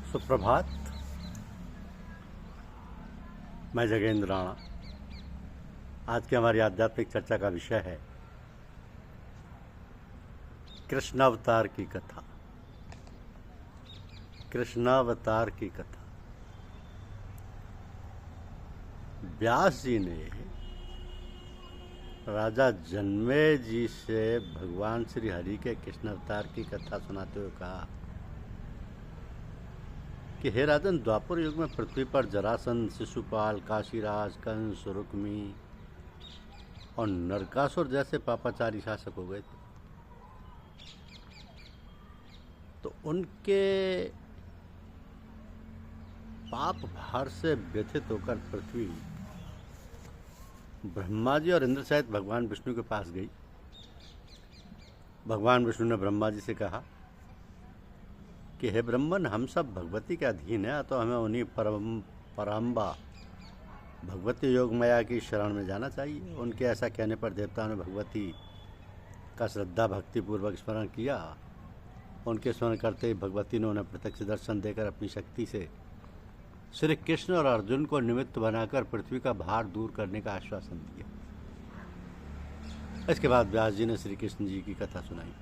सुप्रभात। मैं जगेंद्र राणा। आज की हमारी आध्यात्मिक चर्चा का विषय है कृष्णावतार की कथा। कृष्णावतार की कथा। व्यास जी ने राजा जन्मे जी से भगवान श्री हरि के कृष्णावतार की कथा सुनाते हुए कहा कि हे राजन, द्वापर युग में पृथ्वी पर जरासंध, शिशुपाल, काशीराज, कंस, रुक्मी और नरकासुर जैसे पापाचारी शासक हो गए थे। तो उनके पाप भार से व्यथित होकर पृथ्वी ब्रह्मा जी और इंद्र सहित भगवान विष्णु के पास गई। भगवान विष्णु ने ब्रह्मा जी से कहा कि हे ब्रह्मन, हम सब भगवती के अधीन है, तो हमें उन्हीं पराम्बा भगवती योगमाया की शरण में जाना चाहिए। उनके ऐसा कहने पर देवताओं ने भगवती का श्रद्धा भक्ति पूर्वक स्मरण किया। उनके स्मरण करते ही भगवती ने उन्हें प्रत्यक्ष दर्शन देकर अपनी शक्ति से श्री कृष्ण और अर्जुन को निमित्त बनाकर पृथ्वी का भार दूर करने का आश्वासन दिया। इसके बाद व्यास जी ने श्री कृष्ण जी की कथा सुनाई।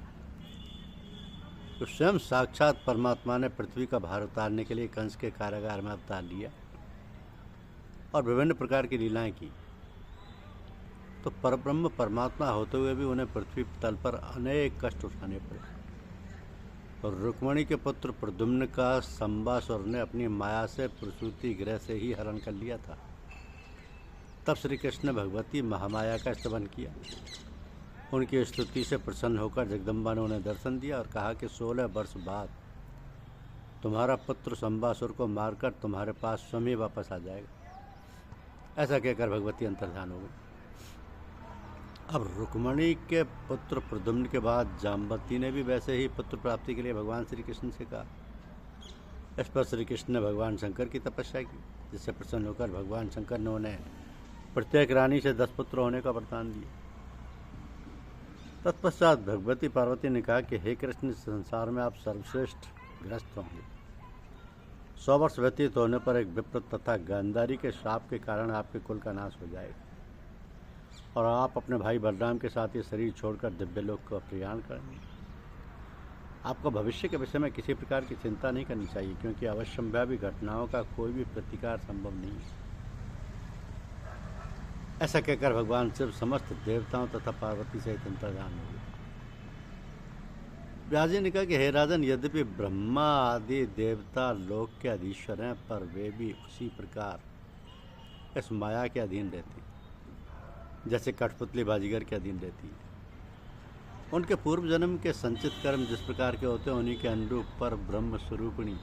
तो स्वयं साक्षात परमात्मा ने पृथ्वी का भार उतारने के लिए कंस के कारागार में अवतार लिया और विभिन्न प्रकार की लीलाएं की। तो परब्रह्म परमात्मा होते हुए भी उन्हें पृथ्वी तल पर अनेक कष्ट उठाने पड़े। और रुक्मणी के पुत्र प्रद्युम्न का संबासुर ने अपनी माया से प्रसूति गृह से ही हरण कर लिया था। तब श्री कृष्ण ने भगवती महामाया का स्तवन किया। उनकी स्तुति से प्रसन्न होकर जगदम्बा ने उन्हें दर्शन दिया और कहा कि 16 वर्ष बाद तुम्हारा पुत्र संबासुर को मारकर तुम्हारे पास स्वयं वापस आ जाएगा। ऐसा कहकर भगवती अंतर्धान हो गई। अब रुक्मणी के पुत्र प्रद्युम्न के बाद जाम्बवती ने भी वैसे ही पुत्र प्राप्ति के लिए भगवान श्री कृष्ण से कहा। इस पर श्री कृष्ण ने भगवान शंकर की तपस्या की, जिससे प्रसन्न होकर भगवान शंकर ने उन्हें प्रत्येक रानी से 10 पुत्र होने का वरदान दिया। तत्पश्चात भगवती पार्वती ने कहा कि हे कृष्ण, संसार में आप सर्वश्रेष्ठ ग्रस्त होंगे। 100 वर्ष व्यतीत होने पर एक विप्र तथा गांधारी के श्राप के कारण आपके कुल का नाश हो जाएगा और आप अपने भाई बलराम के साथ ये शरीर छोड़कर दिव्य लोक का प्रयाण करेंगे। आपको भविष्य के विषय में किसी प्रकार की चिंता नहीं करनी चाहिए, क्योंकि अवश्यंभावी घटनाओं का कोई भी प्रतिकार संभव नहीं है। ऐसा कहकर भगवान शिव समस्त देवताओं तथा पार्वती सहित अंतर्धान हो गए। व्यास जी ने कहा कि हे राजन, यद्यपि ब्रह्मा आदि देवता लोक के अधीश्वर हैं, पर वे भी उसी प्रकार इस माया के अधीन रहते हैं जैसे कठपुतली बाजीगर के अधीन रहती है। उनके पूर्व जन्म के संचित कर्म जिस प्रकार के होते हैं, उन्हीं के अनुरूप पर ब्रह्म स्वरूपिणी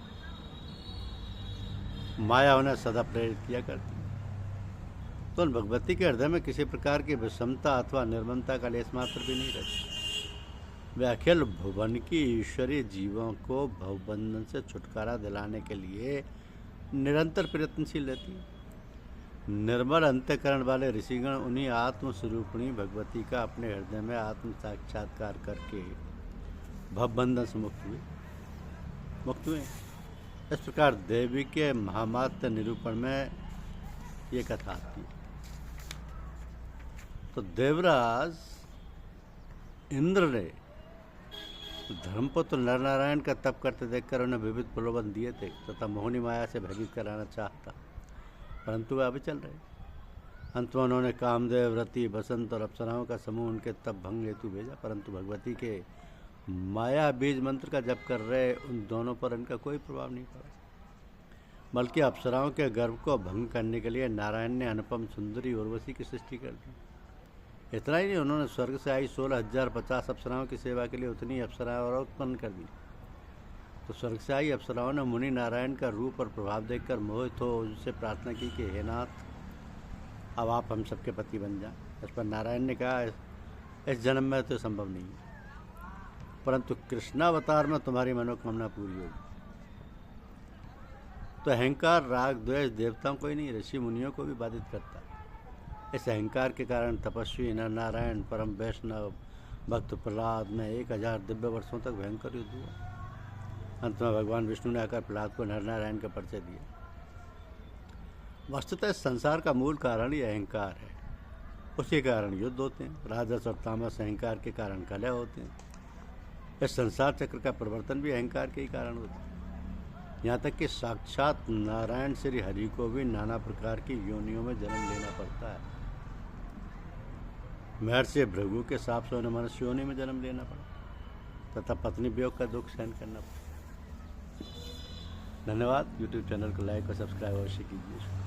माया उन्हें सदा प्रेरित किया करती है। तो उन भगवती के हृदय में किसी प्रकार की विषमता अथवा निर्ममता का लेस मात्र भी नहीं रहती। वे अखिल भुवन की ईश्वरीय जीवों को भवबंधन से छुटकारा दिलाने के लिए निरंतर प्रयत्नशील रहती है। निर्मल अंतःकरण वाले ऋषिगण उन्हीं आत्मस्वरूपिणी भगवती का अपने हृदय में आत्म साक्षात्कार करके भवबंधन से मुक्त हुए। इस प्रकार देवी के महामात्य निरूपण में ये कथा आती है। तो देवराज इंद्र ने धर्मपुत्र नरनारायण का तप करते देखकर उन्हें विविध प्रलोभन दिए थे तथा मोहिनी माया से भयभीत कराना चाहता, परंतु वे अविचल रहे। अंत में उन्होंने कामदेव, रति, बसंत और अप्सराओं का समूह उनके तप भंग हेतु भेजा, परंतु भगवती के माया बीज मंत्र का जप कर रहे उन दोनों पर इनका कोई प्रभाव नहीं पड़ा। बल्कि अप्सराओं के गर्भ को भंग करने के लिए नारायण ने अनुपम सुंदरी उर्वशी की सृष्टि कर दी। इतना ही नहीं, उन्होंने स्वर्ग से आई 16,050 अप्सराओं की सेवा के लिए उतनी अप्सराएं और उत्पन्न कर दी। तो स्वर्ग से आई अप्सराओं ने मुनि नारायण का रूप और प्रभाव देखकर मोहित हो उनसे प्रार्थना की कि हे नाथ, अब आप हम सबके पति बन जाएं। इस पर नारायण ने कहा, इस जन्म में तो संभव नहीं है, परंतु कृष्णावतार में तुम्हारी मनोकामना पूरी होगी। तो अहंकार, राग, द्वेष देवताओं को ही नहीं, ऋषि मुनियों को भी बाधित करता है। इस अहंकार के कारण तपस्वी नर नारायण, परम वैष्णव भक्त प्रहलाद में 1000 दिव्य वर्षों तक भयंकर युद्ध हुआ। अंत में भगवान विष्णु ने आकर प्रहलाद को नरनारायण का परिचय दिया। वस्तुतः इस संसार का मूल कारण ही अहंकार है। उसी कारण युद्ध होते हैं, राजस और तामस अहंकार के कारण कलह होते हैं। इस संसार चक्र का परिवर्तन भी अहंकार के ही कारण होता है। यहाँ तक कि साक्षात नारायण श्री हरि को भी नाना प्रकार की योनियों में जन्म लेना पड़ता है। महर्षि भृगु के साप सोने मनुष्य योनि में जन्म लेना पड़ा तथा पत्नी वियोग का दुख सहन करना पड़ा। धन्यवाद। यूट्यूब चैनल को लाइक और सब्सक्राइब अवश्य कीजिए।